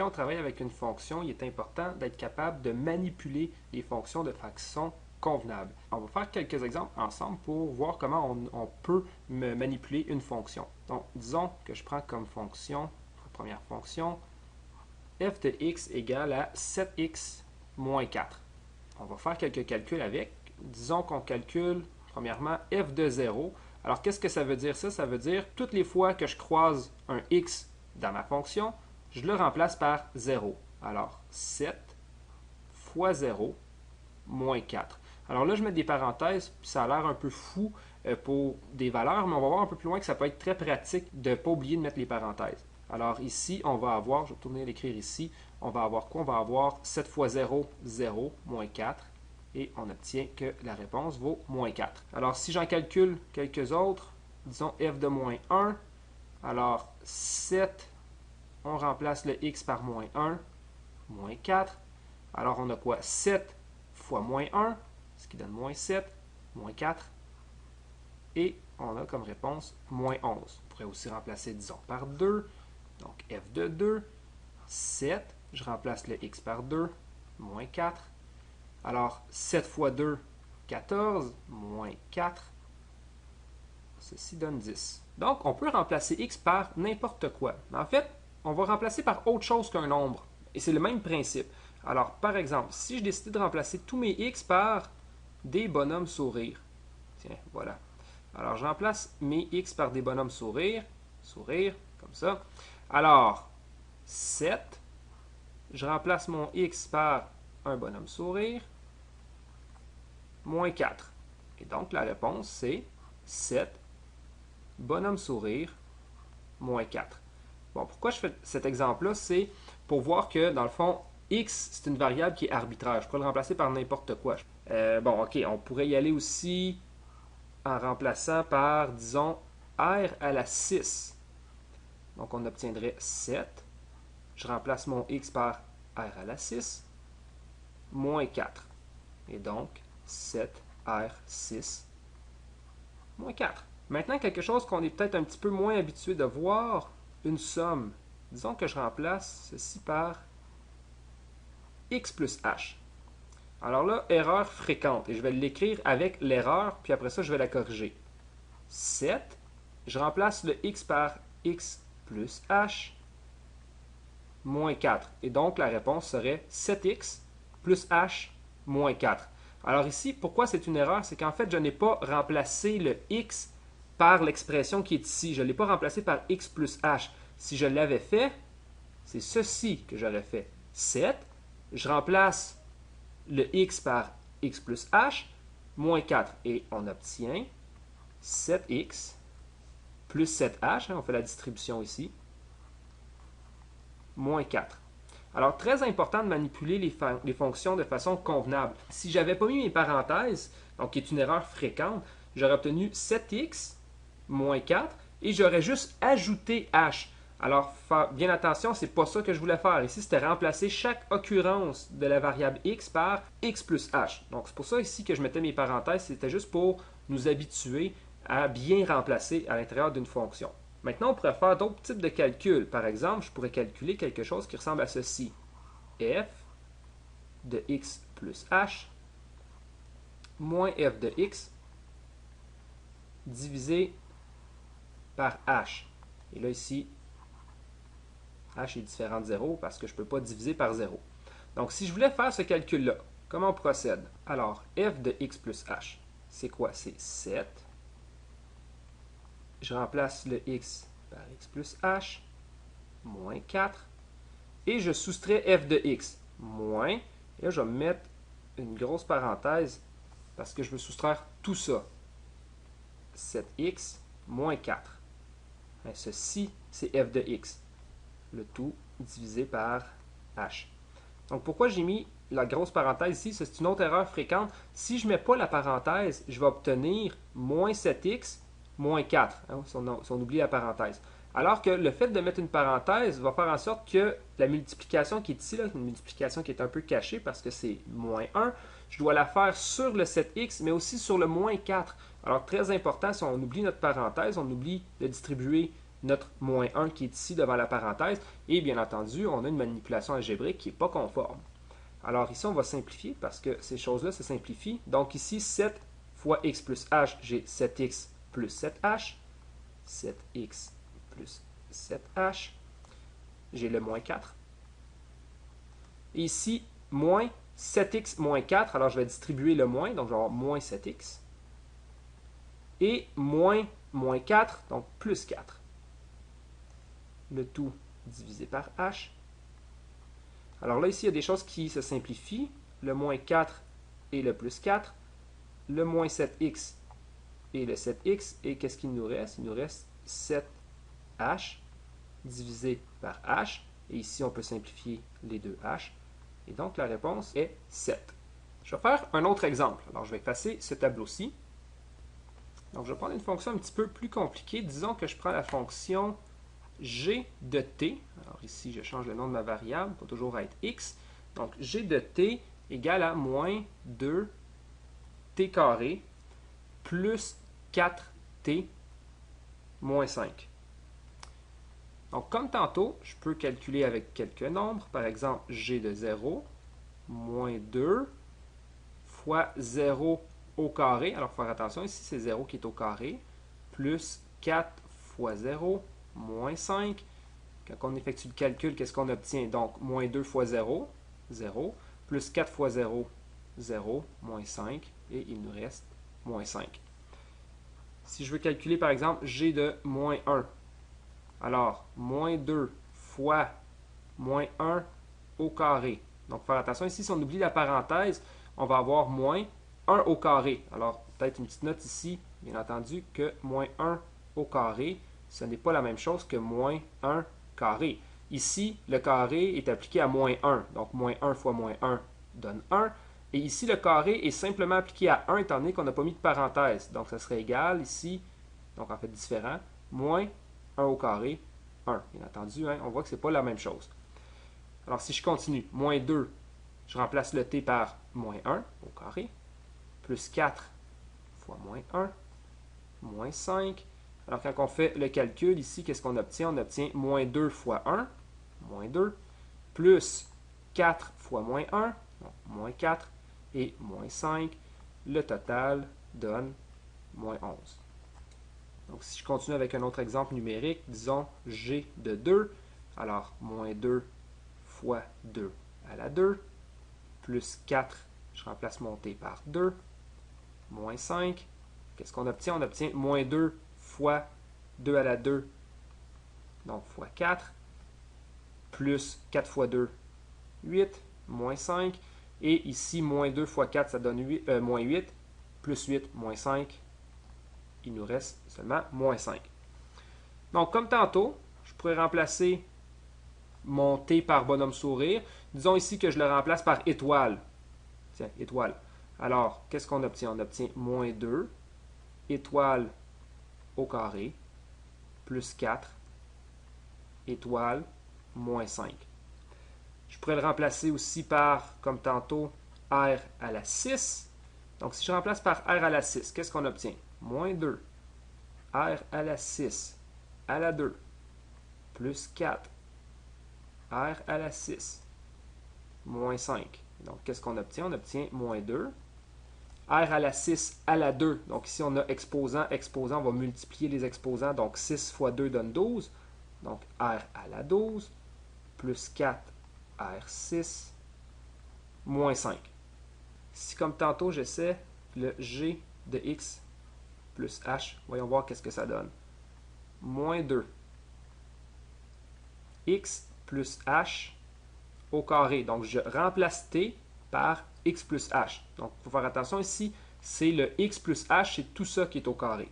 quand on travaille avec une fonction, il est important d'être capable de manipuler les fonctions de façon convenable. On va faire quelques exemples ensemble pour voir comment on peut manipuler une fonction. Donc, disons que je prends comme fonction, première fonction, f de x égale à 7x moins 4. On va faire quelques calculs avec. Disons qu'on calcule, premièrement, f de 0. Alors, qu'est-ce que ça veut dire ça? Ça veut dire toutes les fois que je croise un x dans ma fonction, je le remplace par 0. Alors, 7 fois 0 moins 4. Alors là, je mets des parenthèses, puis ça a l'air un peu fou pour des valeurs, mais on va voir un peu plus loin que ça peut être très pratique de ne pas oublier de mettre les parenthèses. Alors ici, on va avoir, je vais tourner l'écrire ici, on va avoir quoi? On va avoir 7 fois 0, 0, moins 4, et on obtient que la réponse vaut moins 4. Alors si j'en calcule quelques autres, disons f de moins 1, alors 7, on remplace le x par moins 1, moins 4. Alors on a quoi? 7 fois moins 1, ce qui donne moins 7, moins 4. Et on a comme réponse moins 11. On pourrait aussi remplacer, disons, par 2. Donc f de 2, 7. Je remplace le x par 2, moins 4. Alors 7 fois 2, 14, moins 4. Ceci donne 10. Donc on peut remplacer x par n'importe quoi. En fait, on va remplacer par autre chose qu'un nombre. Et c'est le même principe. Alors, par exemple, si je décide de remplacer tous mes x par des bonhommes sourires. Tiens, voilà. Alors, je remplace mes x par des bonhommes sourires. Sourire, comme ça. Alors, 7. Je remplace mon x par un bonhomme sourire. Moins 4. Et donc, la réponse, c'est 7 bonhomme sourire moins 4. Bon, pourquoi je fais cet exemple-là? C'est pour voir que, dans le fond, x, c'est une variable qui est arbitraire. Je pourrais le remplacer par n'importe quoi. Bon, OK, on pourrait y aller aussi en remplaçant par, disons, r à la 6. Donc, on obtiendrait 7. Je remplace mon x par r à la 6, moins 4. Et donc, 7r6, moins 4. Maintenant, quelque chose qu'on est peut-être un petit peu moins habitué de voir, une somme. Disons que je remplace ceci par x plus h. Alors là, erreur fréquente, et je vais l'écrire avec l'erreur, puis après ça, je vais la corriger. 7, je remplace le x par x plus h, moins 4. Et donc, la réponse serait 7x plus h moins 4. Alors ici, pourquoi c'est une erreur? C'est qu'en fait, je n'ai pas remplacé le x par l'expression qui est ici. Je ne l'ai pas remplacé par x plus h. Si je l'avais fait, c'est ceci que j'aurais fait. 7, je remplace le x par x plus h, moins 4. Et on obtient 7x plus 7h, on fait la distribution ici, moins 4. Alors, très important de manipuler les fonctions de façon convenable. Si je n'avais pas mis mes parenthèses, donc qui est une erreur fréquente, j'aurais obtenu 7x moins 4 et j'aurais juste ajouté h. Alors, bien attention, ce n'est pas ça que je voulais faire. Ici, c'était remplacer chaque occurrence de la variable x par x plus h. Donc, c'est pour ça ici que je mettais mes parenthèses. C'était juste pour nous habituer à bien remplacer à l'intérieur d'une fonction. Maintenant, on pourrait faire d'autres types de calculs. Par exemple, je pourrais calculer quelque chose qui ressemble à ceci. f de x plus h moins f de x divisé par h. Et là, ici, h est différent de 0 parce que je ne peux pas diviser par 0. Donc, si je voulais faire ce calcul-là, comment on procède? Alors, f de x plus h, c'est quoi? C'est 7. Je remplace le x par x plus h, moins 4. Et je soustrais f de x, moins. Et là, je vais mettre une grosse parenthèse parce que je veux soustraire tout ça. 7x moins 4. Et ceci, c'est f de x. Le tout divisé par h. Donc, pourquoi j'ai mis la grosse parenthèse ici? C'est une autre erreur fréquente. Si je ne mets pas la parenthèse, je vais obtenir moins 7x moins 4, si on oublie la parenthèse. Alors que le fait de mettre une parenthèse va faire en sorte que la multiplication qui est ici, là, une multiplication qui est un peu cachée parce que c'est moins 1, je dois la faire sur le 7x, mais aussi sur le moins 4. Alors, très important, si on oublie notre parenthèse, on oublie de distribuer notre moins 1 qui est ici devant la parenthèse. Et bien entendu, on a une manipulation algébrique qui n'est pas conforme. Alors ici, on va simplifier parce que ces choses-là se simplifient. Donc ici, 7 fois x plus h, j'ai 7x plus 7h. 7x plus 7h. J'ai le moins 4. Et ici, moins 7x moins 4. Alors je vais distribuer le moins, donc je vais avoir moins 7x. Et moins 4, donc plus 4. Le tout divisé par h. Alors là, ici, il y a des choses qui se simplifient. Le moins 4 et le plus 4. Le moins 7x et le 7x. Et qu'est-ce qu'il nous reste? Il nous reste 7h divisé par h. Et ici, on peut simplifier les deux h. Et donc, la réponse est 7. Je vais faire un autre exemple. Alors, je vais effacer ce tableau-ci. Donc, je vais prendre une fonction un petit peu plus compliquée. Disons que je prends la fonction g de t. Alors ici, je change le nom de ma variable pour toujours être x. Donc, g de t égale à moins 2t carré plus 4t moins 5. Donc, comme tantôt, je peux calculer avec quelques nombres. Par exemple, g de 0, moins 2 fois 0 au carré. Alors, il faut faire attention, ici, c'est 0 qui est au carré, plus 4 fois 0, moins 5. Quand on effectue le calcul, qu'est-ce qu'on obtient? Donc, moins 2 fois 0, 0, plus 4 fois 0, 0, moins 5, et il nous reste moins 5. Si je veux calculer, par exemple, g de moins 1, alors, moins 2 fois moins 1 au carré. Donc, faire attention, ici, si on oublie la parenthèse, on va avoir moins 1 au carré. Alors, peut-être une petite note ici, bien entendu, que moins 1 au carré, ce n'est pas la même chose que moins 1 carré. Ici, le carré est appliqué à moins 1. Donc, moins 1 fois moins 1 donne 1. Et ici, le carré est simplement appliqué à 1, étant donné qu'on n'a pas mis de parenthèse. Donc, ça serait égal ici, donc en fait différent, moins 1 au carré, 1. Bien entendu, hein, on voit que ce n'est pas la même chose. Alors, si je continue, moins 2, je remplace le t par moins 1 au carré, plus 4 fois moins 1, moins 5. Alors, quand on fait le calcul ici, qu'est-ce qu'on obtient? On obtient moins 2 fois 1, moins 2, plus 4 fois moins 1, donc moins 4, et moins 5. Le total donne moins 11. Donc, si je continue avec un autre exemple numérique, disons g de 2, alors moins 2 fois 2 à la 2, plus 4, je remplace mon t par 2, moins 5. Qu'est-ce qu'on obtient? On obtient moins 2 fois 2 à la 2, donc fois 4, plus 4 fois 2, 8, moins 5. Et ici, moins 2 fois 4, ça donne moins 8, plus 8, moins 5. Il nous reste seulement moins 5. Donc, comme tantôt, je pourrais remplacer mon t par bonhomme sourire. Disons ici que je le remplace par étoile. Tiens, étoile. Alors, qu'est-ce qu'on obtient? On obtient moins 2, étoile au carré, plus 4, étoile, moins 5. Je pourrais le remplacer aussi par, comme tantôt, r à la 6. Donc, si je remplace par r à la 6, qu'est-ce qu'on obtient? Moins 2, r à la 6, à la 2, plus 4, r à la 6, moins 5. Donc, qu'est-ce qu'on obtient? On obtient moins 2, r à la 6 à la 2. Donc, ici, on a exposant, exposant. On va multiplier les exposants. Donc, 6 fois 2 donne 12. Donc, r à la 12, plus 4, r6, moins 5. Si, comme tantôt, j'essaie le g de x plus h, voyons voir qu'est-ce que ça donne. Moins 2, x plus h au carré. Donc, je remplace t par x plus h. Donc, il faut faire attention ici, c'est le x plus h, c'est tout ça qui est au carré.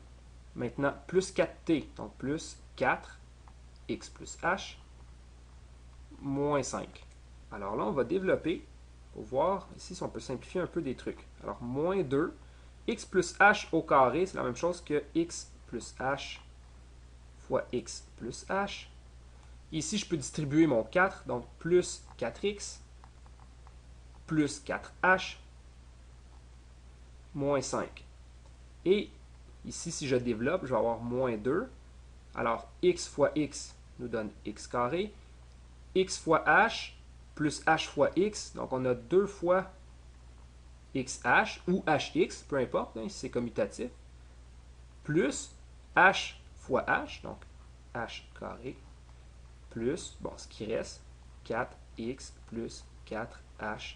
Maintenant, plus 4t, donc plus 4, x plus h, moins 5. Alors là, on va développer pour voir ici si on peut simplifier un peu des trucs. Alors, moins 2, x plus h au carré, c'est la même chose que x plus h fois x plus h. Ici, je peux distribuer mon 4, donc plus 4x, plus 4h, moins 5. Et ici, si je développe, je vais avoir moins 2. Alors, x fois x nous donne x carré. X fois h plus h fois x. Donc, on a 2 fois xh ou hx, peu importe, hein, si c'est commutatif. Plus h fois h, donc h carré, plus, bon, ce qui reste, 4x plus 4h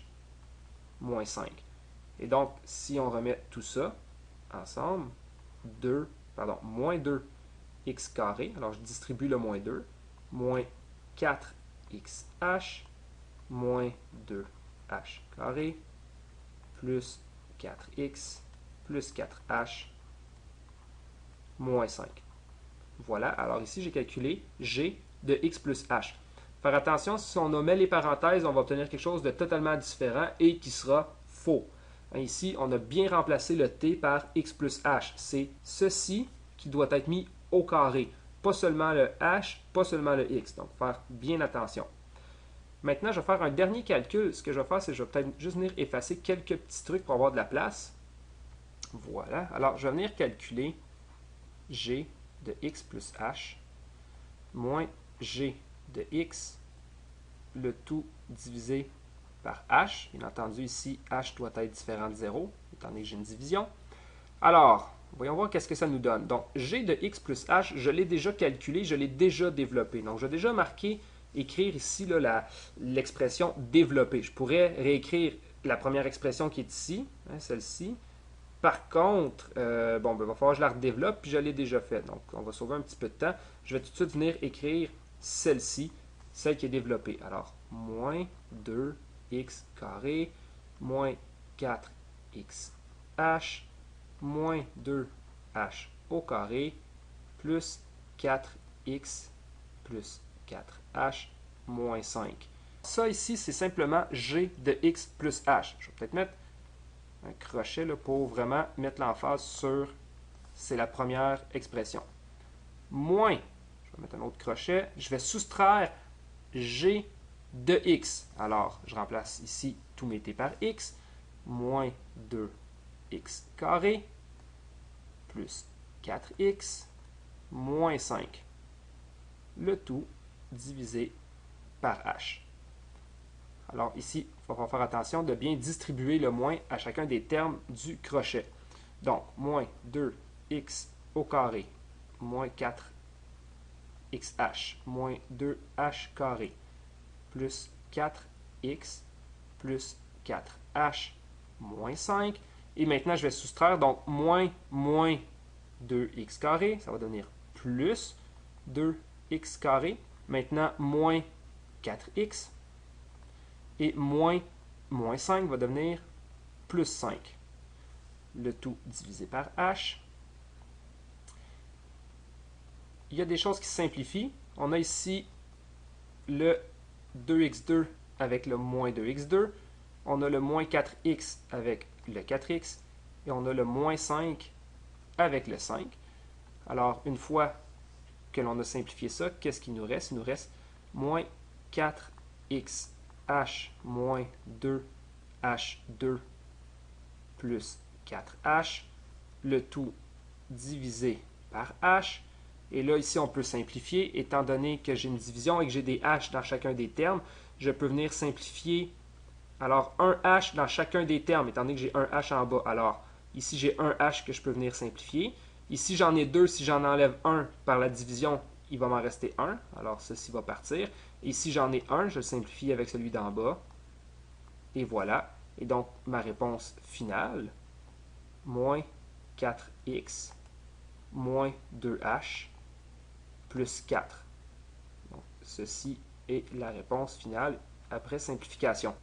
moins 5. Et donc, si on remet tout ça ensemble, moins 2x carré, alors je distribue le moins 2, moins 4xh, moins 2h carré, plus 4x, plus 4h, moins 5. Voilà, alors ici j'ai calculé g de x plus h. Faire attention, si on omet les parenthèses, on va obtenir quelque chose de totalement différent et qui sera faux. Ici, on a bien remplacé le t par x plus h. C'est ceci qui doit être mis au carré. Pas seulement le h, pas seulement le x. Donc, faire bien attention. Maintenant, je vais faire un dernier calcul. Ce que je vais faire, c'est que je vais peut-être juste venir effacer quelques petits trucs pour avoir de la place. Voilà. Alors, je vais venir calculer g de x plus h moins g de x, le tout divisé par h. Bien entendu, ici, h doit être différent de 0, étant donné que j'ai une division. Alors, voyons voir qu'est-ce que ça nous donne. Donc, g de x plus h, je l'ai déjà calculé, je l'ai déjà développé. Donc, je vais déjà écrire ici l'expression développée. Je pourrais réécrire la première expression qui est ici, hein, celle-ci. Par contre, il va falloir que je la redéveloppe, puis je l'ai déjà fait. Donc, on va sauver un petit peu de temps. Je vais tout de suite venir écrire celle-ci, celle qui est développée. Alors, moins 2x carré, moins 4xh, moins 2h au carré, plus 4x, plus 4h, moins 5. Ça ici, c'est simplement g de x plus h. Je vais peut-être mettre un crochet là, pour vraiment mettre l'emphase sur, c'est la première expression. Moins, je vais mettre un autre crochet, je vais soustraire g de x. Alors, je remplace ici tous mes t par x, moins 2x carré, plus 4x, moins 5. Le tout divisé par h. Alors ici, il va faire attention de bien distribuer le moins à chacun des termes du crochet. Donc, moins 2x au carré, moins 4xh, moins 2h carré, plus 4x, plus 4h, moins 5. Et maintenant, je vais soustraire, donc moins 2x carré, ça va devenir plus 2x carré. Maintenant, moins 4x. Et moins 5 va devenir plus 5. Le tout divisé par h. Il y a des choses qui se simplifient. On a ici le 2x2 avec le moins 2x2. On a le moins 4x avec le 4x. Et on a le moins 5 avec le 5. Alors, une fois que l'on a simplifié ça, qu'est-ce qu'il nous reste? Il nous reste moins 4x h moins 2h2 plus 4h, le tout divisé par h. Et là, ici, on peut simplifier. Étant donné que j'ai une division et que j'ai des h dans chacun des termes, je peux venir simplifier. Alors, un h dans chacun des termes, étant donné que j'ai un h en bas. Alors, ici, j'ai un h que je peux venir simplifier. Ici, j'en ai deux. Si j'en enlève un par la division, il va m'en rester un. Alors, ceci va partir. Et si j'en ai un, je le simplifie avec celui d'en bas. Et voilà. Et donc, ma réponse finale, moins 4x, moins 2h, plus 4. Donc, ceci est la réponse finale après simplification.